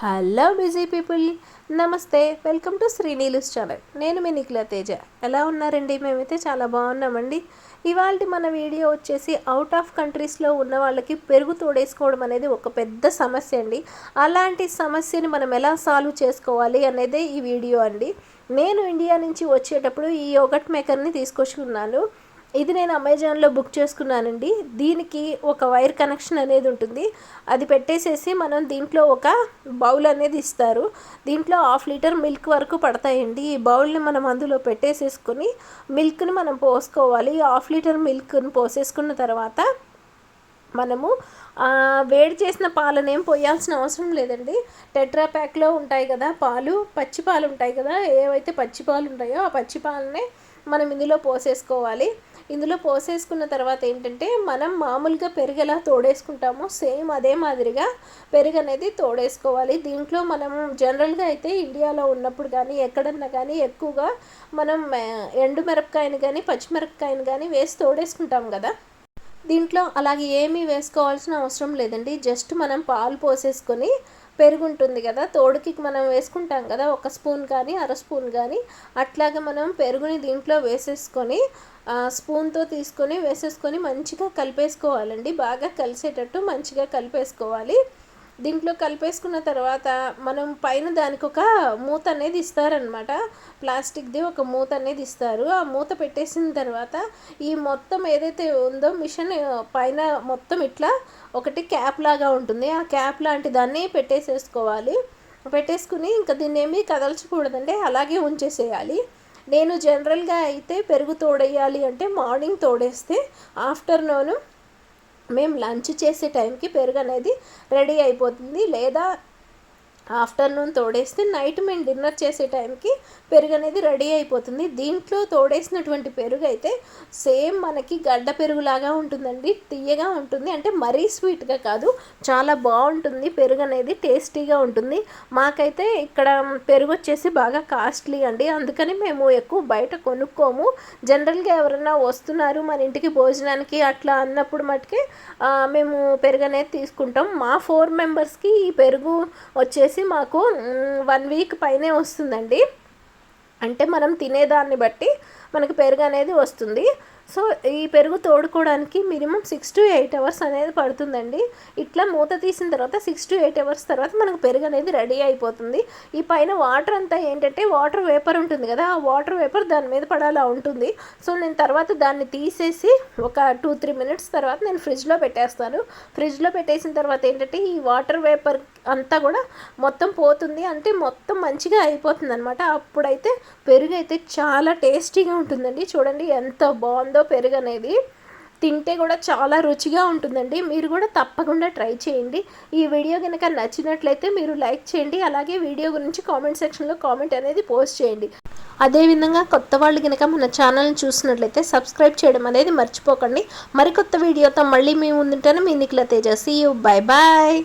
Hello busy people, నమస్తే. Welcome to Srinilu's channel. నేను మీ నిఖిల తేజ. ఎలా ఉన్నారండి? మేమైతే చాలా బాగున్నామండి. ఇవాళ మన వీడియో వచ్చేసి అవుట్ ఆఫ్ కంట్రీస్లో ఉన్న వాళ్ళకి పెరుగు తోడేసుకోవడం అనేది ఒక పెద్ద సమస్య అండి. అలాంటి సమస్యని మనం ఎలా సాల్వ్ చేసుకోవాలి అనేదే ఈ వీడియో అండి. నేను ఇండియా నుంచి వచ్చేటప్పుడు ఈ యోగట్ మేకర్ని తీసుకొచ్చుకున్నాను. ఇది నేను అమెజాన్లో బుక్ చేసుకున్నానండి. దీనికి ఒక వైర్ కనెక్షన్ అనేది ఉంటుంది. అది పెట్టేసేసి మనం దీంట్లో ఒక బౌల్ అనేది ఇస్తారు. దీంట్లో 1/2 లీటర్ మిల్క్ వరకు పడతాయండి. ఈ బౌల్ని మనం అందులో పెట్టేసేసుకొని మిల్క్ని మనం పోసుకోవాలి. 1/2 లీటర్ మిల్క్ని పోసేసుకున్న తర్వాత మనము వేడి చేసిన పాలను ఏం పోయాల్సిన అవసరం లేదండి. టెట్రా ప్యాక్లో ఉంటాయి కదా పాలు, పచ్చి పాలు ఉంటాయి కదా, ఏవైతే పచ్చి పాలు ఉంటాయో ఆ పచ్చి పాలనే మనం ఇందులో పోసేసుకోవాలి. ఇందులో పోసేసుకున్న తర్వాత ఏంటంటే మనం మామూలుగా పెరుగు ఎలా తోడేసుకుంటామో సేమ్ అదే మాదిరిగా పెరుగు అనేది తోడేసుకోవాలి. దీంట్లో మనం జనరల్గా అయితే ఇండియాలో ఉన్నప్పుడు కానీ ఎక్కడన్నా కానీ ఎక్కువగా మనం ఎండుమిరపకాయని కానీ పచ్చిమిరపకాయని కానీ వేసి తోడేసుకుంటాం కదా. దీంట్లో అలాగే ఏమీ వేసుకోవాల్సిన అవసరం లేదండి. జస్ట్ మనం పాలు పోసేసుకొని పెరుగు ఉంటుంది కదా, తోడుకి మనం వేసుకుంటాం కదా, 1 స్పూన్ కానీ 1/2 స్పూన్ కానీ అట్లాగే మనం పెరుగుని దీంట్లో వేసేసుకొని స్పూన్తో తీసుకొని వేసేసుకొని మంచిగా కలిపేసుకోవాలండి. బాగా కలిసేటట్టు మంచిగా కలిపేసుకోవాలి. దీంట్లో కలిపేసుకున్న తర్వాత మనం పైన దానికి ఒక మూత అనేది ఇస్తారనమాట. ప్లాస్టిక్ది ఒక మూత అనేది ఇస్తారు. ఆ మూత పెట్టేసిన తర్వాత ఈ మొత్తం ఏదైతే ఉందో మిషన్ పైన మొత్తం ఇట్లా ఒకటి క్యాప్ లాగా ఉంటుంది. ఆ క్యాప్ లాంటి దాన్ని పెట్టేసేసుకోవాలి. పెట్టేసుకుని ఇంకా దీన్ని ఏమీ కదల్చకూడదండి, అలాగే ఉంచేసేయాలి. నేను జనరల్గా అయితే పెరుగు తోడేయాలి అంటే మార్నింగ్ తోడేస్తే ఆఫ్టర్నూన్ మేము లంచ్ చేసే టైంకి పెరుగు అనేది రెడీ అయిపోతుంది. లేదా ఆఫ్టర్నూన్ తోడేస్తే నైట్ మేము డిన్నర్ చేసే టైంకి పెరుగు అనేది రెడీ అయిపోతుంది. దీంట్లో తోడేసినటువంటి పెరుగు అయితే సేమ్ మనకి గడ్డ పెరుగులాగా ఉంటుందండి. తియ్యగా ఉంటుంది, అంటే మరీ స్వీట్గా కాదు, చాలా బాగుంటుంది. పెరుగు అనేది టేస్టీగా ఉంటుంది. మాకైతే ఇక్కడ పెరుగు వచ్చేసి బాగా కాస్ట్లీ అండి, అందుకని మేము ఎక్కువ బయట కొనుక్కోము. జనరల్గా ఎవరైనా వస్తున్నారు మన ఇంటికి భోజనానికి అట్లా అన్నప్పుడు మటుకే మేము పెరుగు అనేది తీసుకుంటాం. మా 4 మెంబర్స్కి ఈ పెరుగు వచ్చేసి మాకు 1 వీక్ పైనే వస్తుందండి. అంటే మనం తినేదాన్ని బట్టి మనకి పెరుగు అనేది వస్తుంది. సో ఈ పెరుగు తోడుకోవడానికి మినిమం 6 to 8 అవర్స్ అనేది పడుతుందండి. ఇట్లా మూత తీసిన తర్వాత 6 to 8 అవర్స్ తర్వాత మనకు పెరుగు అనేది రెడీ అయిపోతుంది. ఈ పైన వాటర్ అంతా ఏంటంటే వాటర్ వేపర్ ఉంటుంది కదా, ఆ వాటర్ వేపర్ దాని మీద పడాలా ఉంటుంది. సో నేను తర్వాత దాన్ని తీసేసి ఒక 2-3 మినిట్స్ తర్వాత నేను ఫ్రిడ్జ్లో పెట్టేస్తాను. ఫ్రిడ్జ్లో పెట్టేసిన తర్వాత ఏంటంటే ఈ వాటర్ వేపర్ అంతా కూడా మొత్తం పోతుంది, అంటే మొత్తం మంచిగా అయిపోతుంది అనమాట. అప్పుడైతే పెరుగు అయితే చాలా టేస్టీగా ఉంటుందండి. చూడండి ఎంత బాగుందో పెరుగు అనేది, తింటే కూడా చాలా రుచిగా ఉంటుందండి. మీరు కూడా తప్పకుండా ట్రై చేయండి. ఈ వీడియో కనుక నచ్చినట్లయితే మీరు లైక్ చేయండి. అలాగే వీడియో గురించి కామెంట్ సెక్షన్లో కామెంట్ అనేది పోస్ట్ చేయండి. అదేవిధంగా కొత్త వాళ్ళు కనుక మన ఛానల్ని చూసినట్లయితే సబ్స్క్రైబ్ చేయడం అనేది మర్చిపోకండి. మరికొత్త వీడియోతో మళ్ళీ మీ ముందుంటాను. మీ Nikhila Teja. See you. Bye bye.